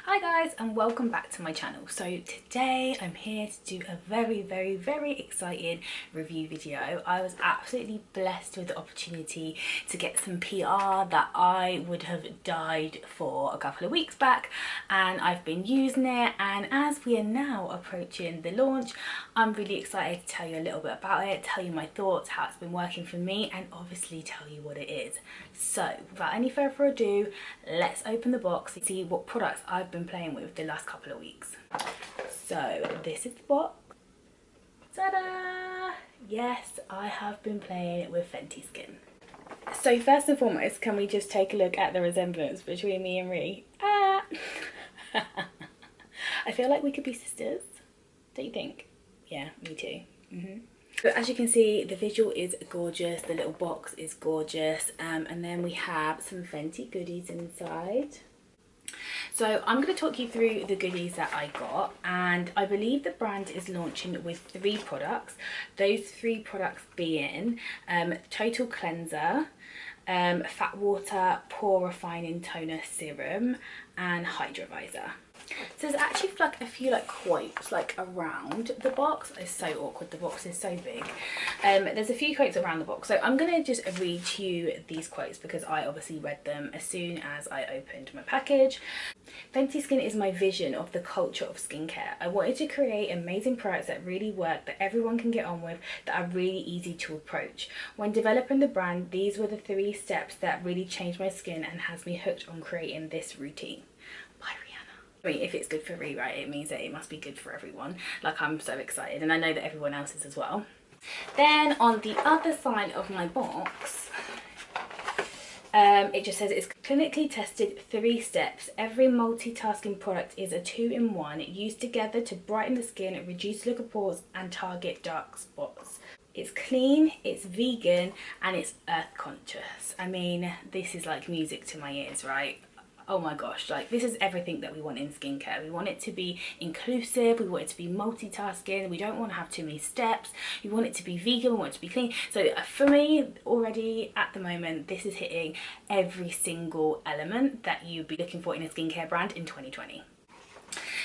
Hi guys, and welcome back to my channel. So today I'm here to do a very exciting review video. I was absolutely blessed with the opportunity to get some PR that I would have died for a couple of weeks back, and I've been using it, and as we are now approaching the launch, I'm really excited to tell you a little bit about it, tell you my thoughts, how it's been working for me, and obviously tell you what it is. So without any further ado, let's open the box and see what products I've been playing with the last couple of weeks. So this is the box. Ta-da! Yes, I have been playing with Fenty Skin. So first and foremost, can we just take a look at the resemblance between me and Ree? Ah! I feel like we could be sisters, don't you think? Yeah, me too. So as you can see, the visual is gorgeous, the little box is gorgeous, and then we have some Fenty goodies inside. So I'm going to talk you through the goodies that I got, and I believe the brand is launching with 3 products. Those 3 products being Total Cleanser, Fat Water Pore Refining Toner Serum, and Hydra Vizor. So there's actually like a few like quotes like around the box. It's so awkward, the box is so big. There's a few quotes around the box, so I'm going to just read to you these quotes because I obviously read them as soon as I opened my package. Fenty Skin is my vision of the culture of skincare. I wanted to create amazing products that really work, that everyone can get on with, that are really easy to approach. When developing the brand, these were the 3 steps that really changed my skin and has me hooked on creating this routine. Bye, Rihanna. I mean, if it's good for Ree, right, it means that it must be good for everyone. Like, I'm so excited, and I know that everyone else is as well. Then on the other side of my box, it just says it's clinically tested 3 steps. Every multitasking product is a 2-in-1 used together to brighten the skin, reduce look of pores, and target dark spots. It's clean, it's vegan, and it's earth conscious. I mean, this is like music to my ears, right? Oh my gosh, like this is everything that we want in skincare. We want it to be inclusive, we want it to be multitasking, we don't want to have too many steps, we want it to be vegan, we want it to be clean. So for me, already at the moment, this is hitting every single element that you'd be looking for in a skincare brand in 2020.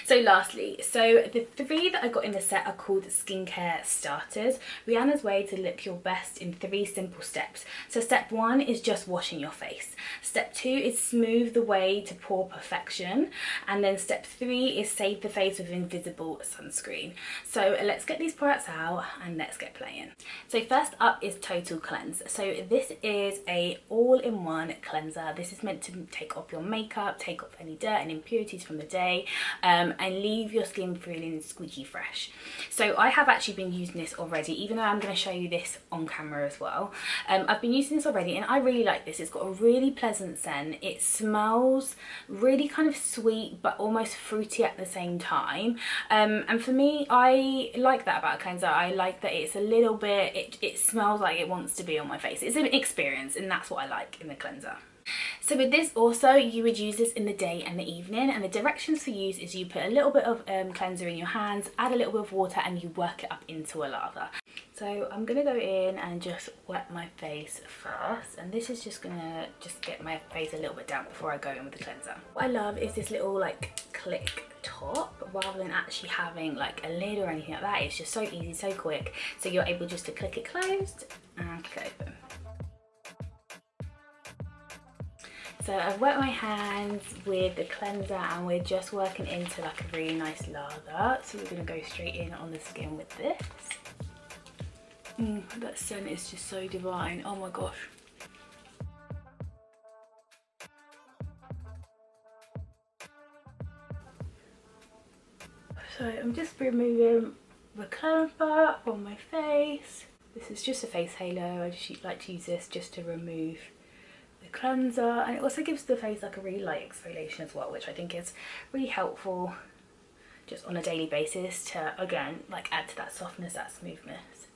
So lastly, so the 3 that I got in the set are called skincare starters. Rihanna's way to look your best in 3 simple steps. So step 1 is just washing your face. Step 2 is smooth the way to pore perfection. And then step 3 is save the face with invisible sunscreen. So let's get these products out and let's get playing. So first up is Total Cleanse. So this is a all-in-one cleanser. This is meant to take off your makeup, take off any dirt and impurities from the day, and leave your skin feeling squeaky fresh. So I have actually been using this already, even though I'm going to show you this on camera as well. I've been using this already and I really like this. It's got a really pleasant scent. It smells really kind of sweet but almost fruity at the same time. And for me, I like that about a cleanser. I like that it's a little bit, it smells like it wants to be on my face. It's an experience, and that's what I like in the cleanser. So with this also, you would use this in the day and the evening, and the directions for use is you put a little bit of cleanser in your hands, add a little bit of water, and you work it up into a lather. So I'm going to go in and just wet my face first, and this is just going to get my face a little bit damp before I go in with the cleanser. What I love is this little like click top, rather than actually having like a lid or anything like that. It's just so easy, so quick, so you're able just to click it closed and click it open. So I've wet my hands with the cleanser and we're just working into like a really nice lather. So we're going to go straight in on the skin with this. That scent is just so divine. Oh my gosh. So I'm just removing the cleanser from my face. This is just a face halo. I just like to use this just to remove the cleanser, and it also gives the face like a really light exfoliation as well, which I think is really helpful just on a daily basis to, again, like add to that softness, that smoothness.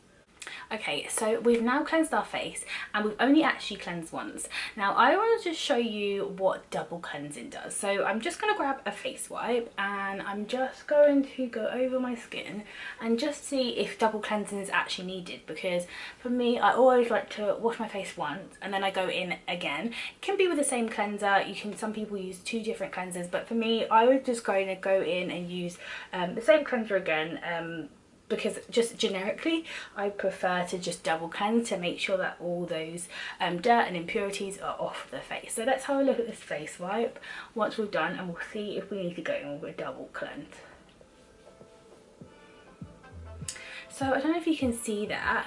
Okay, so we've now cleansed our face and we've only actually cleansed once. Now I want to just show you what double cleansing does. So I'm just going to grab a face wipe and I'm just going to go over my skin and just see if double cleansing is actually needed, because for me I always like to wash my face once and then I go in again. It can be with the same cleanser, some people use 2 different cleansers, but for me I would just going to go in and use the same cleanser again, because just generically I prefer to just double cleanse to make sure that all those dirt and impurities are off the face. So let's have a look at this face wipe once we've done and we'll see if we need to go in with a double cleanse. So I don't know if you can see that.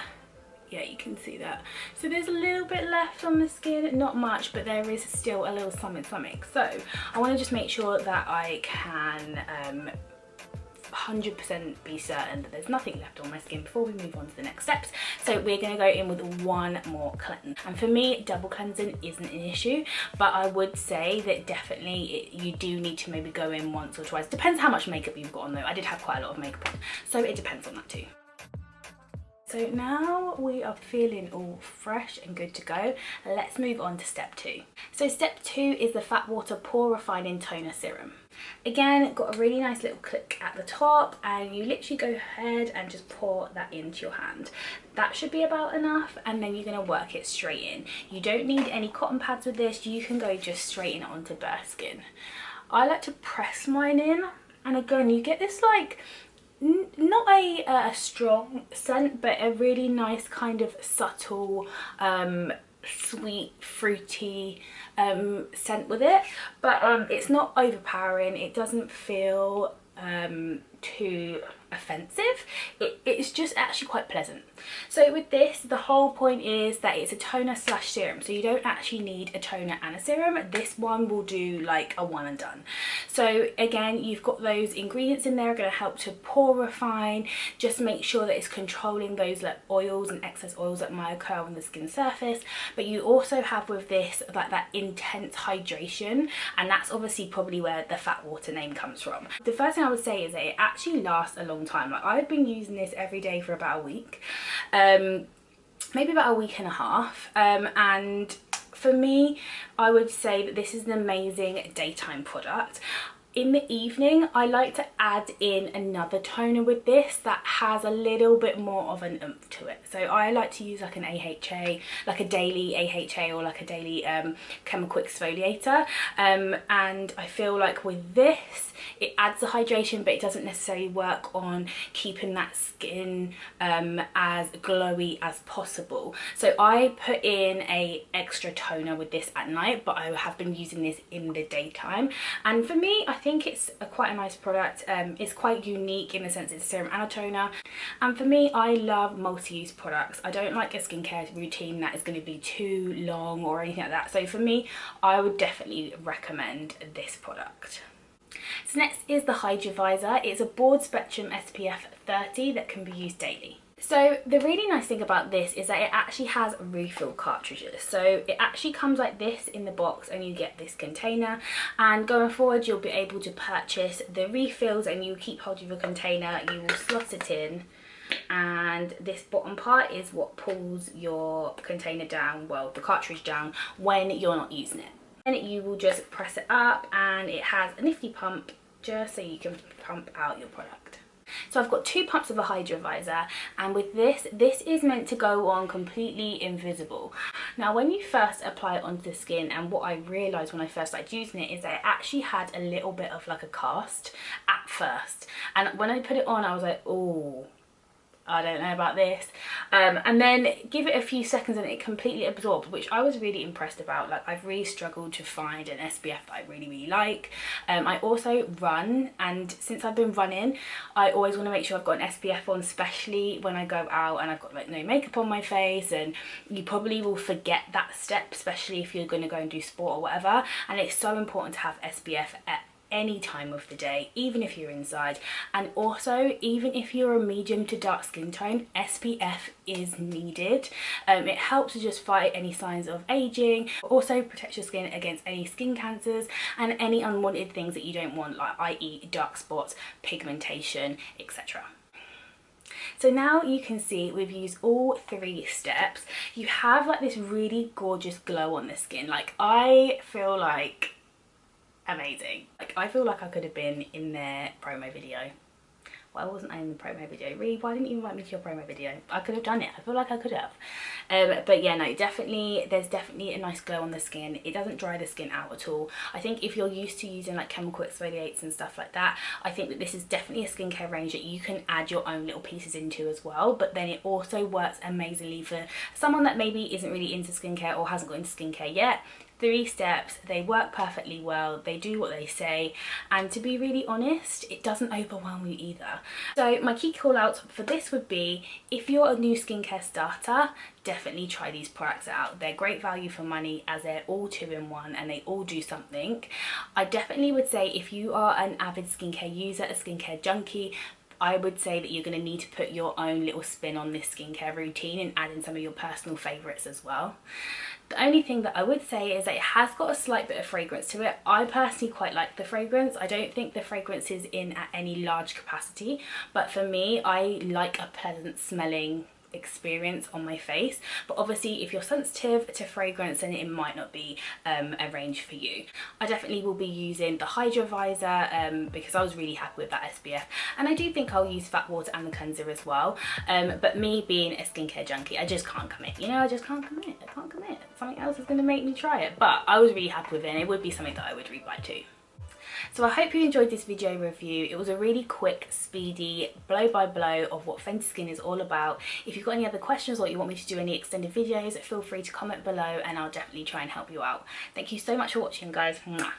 Yeah, you can see that. So there's a little bit left on the skin, not much, but there is still a little something. So I want to just make sure that I can 100% be certain that there's nothing left on my skin before we move on to the next steps. So we're going to go in with one more cleanse, and for me double cleansing isn't an issue, but I would say that definitely you do need to maybe go in once or twice. Depends how much makeup you've got on though. I did have quite a lot of makeup on, so it depends on that too. So now we are feeling all fresh and good to go. Let's move on to step 2. So step 2 is the Fat Water Pore Refining Toner Serum. Again, got a really nice little click at the top and you literally go ahead and just pour that into your hand. That should be about enough, and then you're going to work it straight in. You don't need any cotton pads with this, you can go just straight in onto bare skin. I like to press mine in, and again you get this like not a strong scent, but a really nice kind of subtle sweet fruity scent with it, but it's not overpowering. It doesn't feel too offensive. It's just actually quite pleasant. So with this, the whole point is that it's a toner slash serum, so you don't actually need a toner and a serum. This one will do like a one and done. So again, you've got those ingredients in there are going to help to pore refine, just make sure that it's controlling those like oils and excess oils that might occur on the skin surface, but you also have with this like that intense hydration, and that's obviously probably where the Fat Water name comes from. The first thing I would say is that it actually lasts a long time. Like I've been using this every day for about a week, maybe about a week and a half, and for me I would say that this is an amazing daytime product. In the evening, I like to add in another toner with this that has a little bit more of an oomph to it. So I like to use like an AHA, like a daily AHA or like a daily chemical exfoliator. And I feel like with this, it adds the hydration, but it doesn't necessarily work on keeping that skin as glowy as possible. So I put in a extra toner with this at night, but I have been using this in the daytime. And for me, I think it's quite a nice product. It's quite unique in the sense it's a serum and a toner, and for me I love multi-use products. I don't like a skincare routine that is going to be too long or anything like that, so for me I would definitely recommend this product. So next is the Hydra Vizor. It's a broad spectrum SPF 30 that can be used daily. So the really nice thing about this is that it actually has refill cartridges. So it actually comes like this in the box and you get this container, and going forward you'll be able to purchase the refills and you keep hold of your container, you will slot it in, and this bottom part is what pulls your container down, well the cartridge down, when you're not using it. And you will just press it up and it has a nifty pump just so you can pump out your product. So I've got 2 pumps of a Hydra Vizor, and with this is meant to go on completely invisible. Now when you first apply it onto the skin, and what I realised when I first started using it is that it actually had a little bit of like a cast at first, and when I put it on I was like, oh, I don't know about this, and then give it a few seconds and it completely absorbed, which I was really impressed about. Like I've really struggled to find an SPF that I really like. I also run, and since I've been running I always want to make sure I've got an SPF on, especially when I go out and I've got like no makeup on my face, and you probably will forget that step, especially if you're going to go and do sport or whatever, and it's so important to have SPF at any time of the day, even if you're inside. And also, even if you're a medium to dark skin tone, SPF is needed. It helps to just fight any signs of aging, also protects your skin against any skin cancers and any unwanted things that you don't want, like i.e. dark spots, pigmentation, etc. So now you can see we've used all 3 steps. You have like this really gorgeous glow on the skin. Like, I feel like amazing. Like, I feel like I could have been in their promo video. Why wasn't I in the promo video? Really, why didn't you invite me to your promo video? I could have done it. I feel like I could have. But yeah, no, definitely, there's definitely a nice glow on the skin. It doesn't dry the skin out at all. I think if you're used to using like chemical exfoliates and stuff like that, I think that this is definitely a skincare range that you can add your own little pieces into as well. But then it also works amazingly for someone that maybe isn't really into skincare or hasn't got into skincare yet. 3 steps, they work perfectly well, they do what they say, and to be really honest, it doesn't overwhelm you either. So my key call outs for this would be, if you're a new skincare starter, definitely try these products out. They're great value for money as they're all 2-in-1 and they all do something. I definitely would say if you are an avid skincare user, a skincare junkie, I would say that you're going to need to put your own little spin on this skincare routine and add in some of your personal favourites as well. The only thing that I would say is that it has got a slight bit of fragrance to it. I personally quite like the fragrance. I don't think the fragrance is in at any large capacity, but for me, I like a pleasant smelling experience on my face. But obviously if you're sensitive to fragrance, then it might not be a range for you. I definitely will be using the Hydra Vizor because I was really happy with that SPF, and I do think I'll use Fat Water and the cleanser as well. But me being a skincare junkie, I just can't commit, you know, I just can't commit. I can't commit. Something else is going to make me try it, but I was really happy with it and it would be something that I would rebuy too. So I hope you enjoyed this video review. It was a really quick, speedy, blow by blow of what Fenty Skin is all about. If you've got any other questions or you want me to do any extended videos, feel free to comment below and I'll definitely try and help you out. Thank you so much for watching, guys. Mwah.